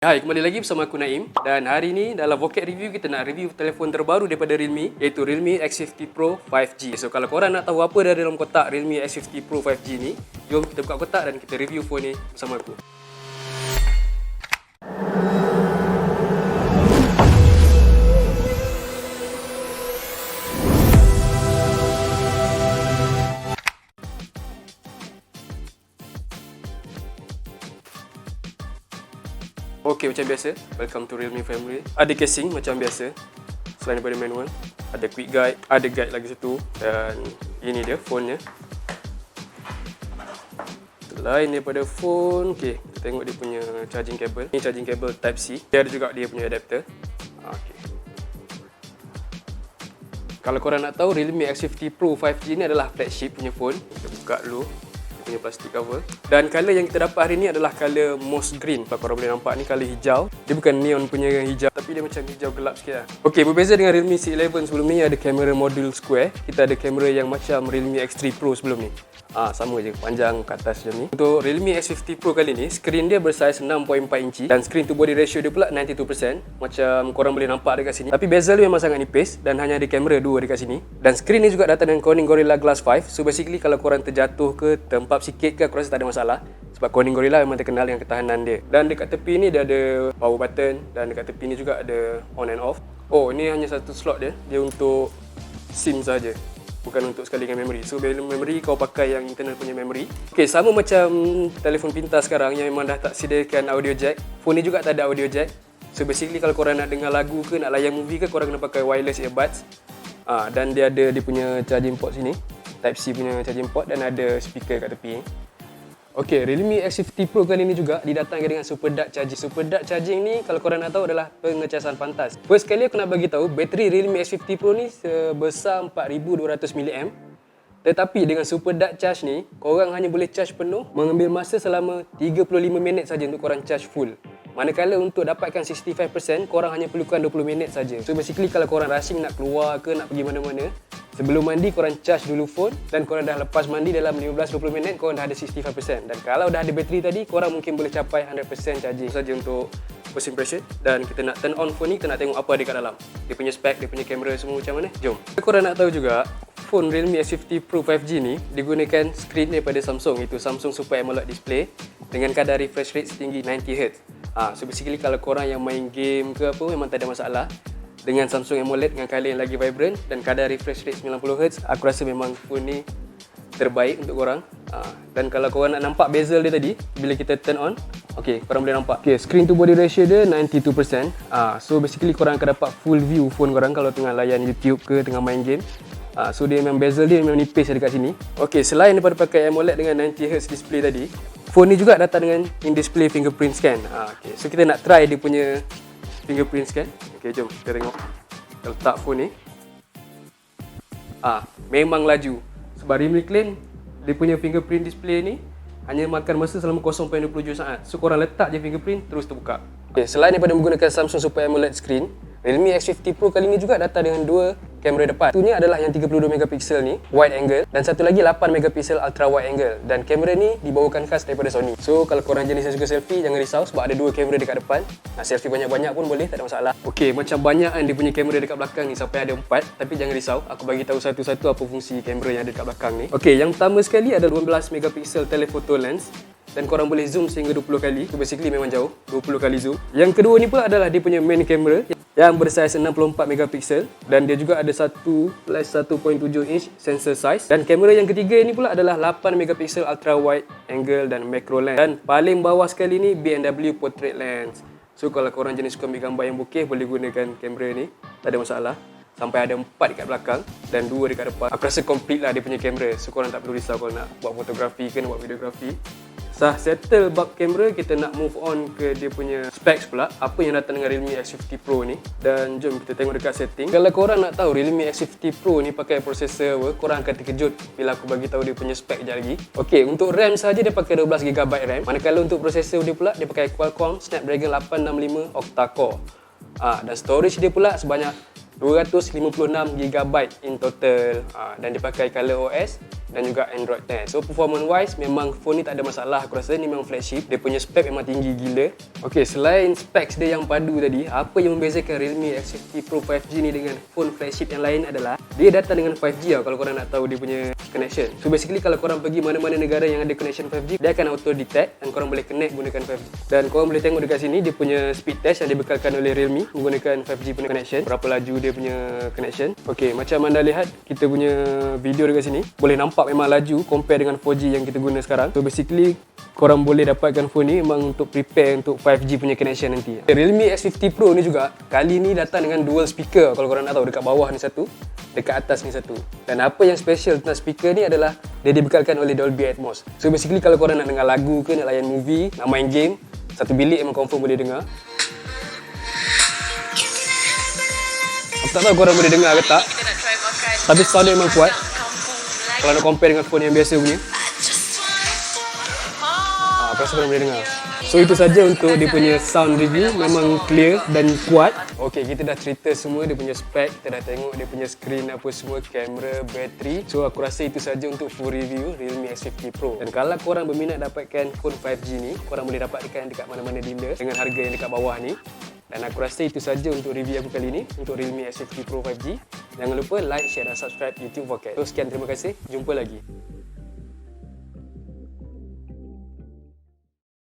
Hai, kembali lagi bersama aku Naim. Dan hari ini dalam Vocab Review kita nak review telefon terbaru daripada Realme, iaitu Realme X50 Pro 5G. So kalau korang nak tahu apa dari dalam kotak Realme X50 Pro 5G ni, jom kita buka kotak dan kita review phone ni bersama aku. Okey, macam biasa, welcome to Realme family. Ada casing macam biasa. Selain daripada manual, ada quick guide, ada guide lagi satu, dan ini dia phone-nya. Selain daripada phone, okey, kita tengok dia punya charging cable. Ini charging cable type C. Dia ada juga dia punya adapter. Okey. Kalau korang nak tahu, Realme X50 Pro 5G ni adalah flagship punya phone. Kita buka dulu punya plastik cover. Dan colour yang kita dapat hari ni adalah colour moss green. Kalau korang boleh nampak ni colour hijau. Dia bukan neon punya hijau, tapi dia macam hijau gelap sikit lah. Okey, berbeza dengan Realme C11 sebelum ni ada kamera modul square. Kita ada kamera yang macam Realme X3 Pro sebelum ni. Sama je, panjang ke atas macam ni. Untuk Realme X50 Pro kali ni, skrin dia bersaiz 6.4 inci dan screen to body ratio dia pula 92%. Macam korang boleh nampak dekat sini. Tapi bezel dia memang sangat nipis dan hanya ada kamera dua dekat sini. Dan skrin ni juga datang dengan Corning Gorilla Glass 5. So basically kalau korang terjatuh ke, terempap sikit ke, aku rasa tak ada masalah. Sebab Corning Gorilla memang terkenal dengan ketahanan dia. Dan dekat tepi ni dia ada power button dan dekat tepi ni juga ada on and off. Oh, ni hanya satu slot dia. Dia untuk SIM saja. Bukan untuk sekali dengan memory. So memory kau pakai yang internal punya memory. Okey, sama macam telefon pintar sekarang yang memang dah tak sediakan audio jack. Phone ni juga tak ada audio jack. So basically kalau korang nak dengar lagu ke, nak layan movie ke, korang kena pakai wireless earbuds. Dan dia ada dia punya charging port sini. Type C punya charging port dan ada speaker kat tepi. Okey, Realme X50 Pro kali ni juga didatangkan dengan Super Dark Charging. Super Dark Charging ni kalau korang nak tahu adalah pengecasan pantas. First kali aku nak bagi tahu bateri Realme X50 Pro ni sebesar 4200 mAh. Tetapi dengan Super Dark Charge ni, korang hanya boleh charge penuh mengambil masa selama 35 minit saja untuk korang charge full. Manakala untuk dapatkan 65%, korang hanya perlukan 20 minit saja. So basically kalau korang rushing nak keluar ke, nak pergi mana-mana, sebelum mandi korang charge dulu phone dan korang dah lepas mandi dalam 15-20 minit korang dah ada 65%. Dan kalau dah ada bateri tadi, korang mungkin boleh capai 100% charging. Itu saja untuk first impression. Dan kita nak turn on phone ni, kita nak tengok apa ada kat dalam. Dia punya spek, dia punya kamera semua macam mana. Jom. Korang nak tahu juga, phone Realme X50 Pro 5G ni digunakan skrin daripada Samsung, iaitu Samsung Super AMOLED display dengan kadar refresh rate setinggi 90Hz. So basically kalau korang yang main game ke apa memang tak ada masalah. Dengan Samsung AMOLED dengan color yang lagi vibrant dan kadar refresh rate 90Hz, aku rasa memang phone ni terbaik untuk korang. Dan kalau korang nak nampak bezel dia tadi, bila kita turn on, okey, korang boleh nampak. Okey, screen to body ratio dia 92%. So basically korang akan dapat full view phone korang kalau tengah layan YouTube ke, tengah main game. So dia memang bezel dia memang nipis dekat sini. Okey, selain daripada pakai AMOLED dengan 90Hz display tadi, phone ni juga datang dengan in-display fingerprint scan. Okey, so kita nak try dia punya fingerprint scan. Okey, jom kita tengok. Kita letak phone ni. Memang laju. Sebab Realme claim dia punya fingerprint display ni hanya makan masa selama 0.27 saat. So korang letak je fingerprint terus terbuka. Okay, selain daripada menggunakan Samsung Super AMOLED screen, Realme X50 Pro kali ni juga datang dengan dua kamera depan. Satunya adalah yang 32 megapiksel ni, wide angle, dan satu lagi 8 megapiksel ultra wide angle. Dan kamera ni dibawakan khas daripada Sony. So kalau korang jenis yang suka selfie, jangan risau sebab ada dua kamera dekat depan. Nak selfie banyak-banyak pun boleh, tak ada masalah. Okey, macam banyak kan dia punya kamera dekat belakang ni, sampai ada 4. Tapi jangan risau, aku bagi tahu satu-satu apa fungsi kamera yang ada dekat belakang ni. Okey, yang pertama sekali ada 12 megapiksel telephoto lens. Dan korang boleh zoom sehingga 20 kali. So basically memang jauh, 20 kali zoom. Yang kedua ni pula adalah dia punya main camera yang bersaiz 64 megapiksel dan dia juga ada 1 plus 1.7 inch sensor size. Dan kamera yang ketiga ni pula adalah 8 megapiksel ultra wide angle dan macro lens. Dan paling bawah sekali ni BMW portrait lens. So kalau korang jenis suka ambil gambar yang bokeh, boleh gunakan kamera ni, tak ada masalah. Sampai ada 4 dekat belakang dan 2 dekat depan. Aku rasa complete lah dia punya kamera. So korang tak perlu risau kalau nak buat fotografi ke nak buat videografi. Settle bab kamera, kita nak move on ke dia punya specs pula. Apa yang datang dengan Realme X50 Pro ni. Dan jom kita tengok dekat setting. Kalau korang nak tahu Realme X50 Pro ni pakai prosesor apa, korang akan terkejut bila aku bagi tahu dia punya spek sekejap lagi. Okey, untuk RAM saja dia pakai 12GB RAM. Manakala untuk prosesor dia pula, dia pakai Qualcomm Snapdragon 865 octa core. Dan storage dia pula sebanyak 256GB in total, dan dipakai ColorOS dan juga Android 10. So performance wise memang phone ni tak ada masalah. Aku rasa ni memang flagship. Dia punya spek memang tinggi gila. Okey, selain specs dia yang padu tadi, apa yang membezakan Realme X50 Pro 5G ni dengan phone flagship yang lain adalah dia datang dengan 5G kalau korang nak tahu dia punya connection. So basically kalau korang pergi mana-mana negara yang ada connection 5G, dia akan auto detect dan korang boleh connect gunakan 5G. Dan korang boleh tengok dekat sini dia punya speed test yang dibekalkan oleh Realme menggunakan 5G punya connection. Berapa laju dia punya connection. Okey, macam anda lihat kita punya video dekat sini, boleh nampak memang laju compare dengan 4G yang kita guna sekarang. So basically korang boleh dapatkan phone ni memang untuk prepare untuk 5G punya connection nanti. Realme X50 Pro ni juga kali ni datang dengan dual speaker. Kalau korang nak tahu, dekat bawah ni satu, dekat atas ni satu. Dan apa yang special tentang speaker ni adalah dia dibekalkan oleh Dolby Atmos. So basically kalau korang nak dengar lagu ke, nak layan movie, nak main game, satu bilik memang confirm boleh dengar. Aku tak tahu korang boleh dengar ke tak, tapi sound dia memang kuat kalau nak compare dengan phone yang biasa punya. Aku rasa korang boleh dengar. So itu saja untuk dia punya sound review, memang clear dan kuat. Okey, kita dah cerita semua dia punya spek, kita dah tengok dia punya screen apa semua, kamera, bateri. So aku rasa itu saja untuk full review Realme X50 Pro. Dan kalau korang berminat dapatkan phone 5G ni, korang boleh dapatkan dekat mana-mana dealer dengan harga yang dekat bawah ni. Dan aku rasa itu saja untuk review aku kali ni untuk Realme X50 Pro 5G. Jangan lupa like, share dan subscribe YouTube Vocat. So sekian, terima kasih. Jumpa lagi.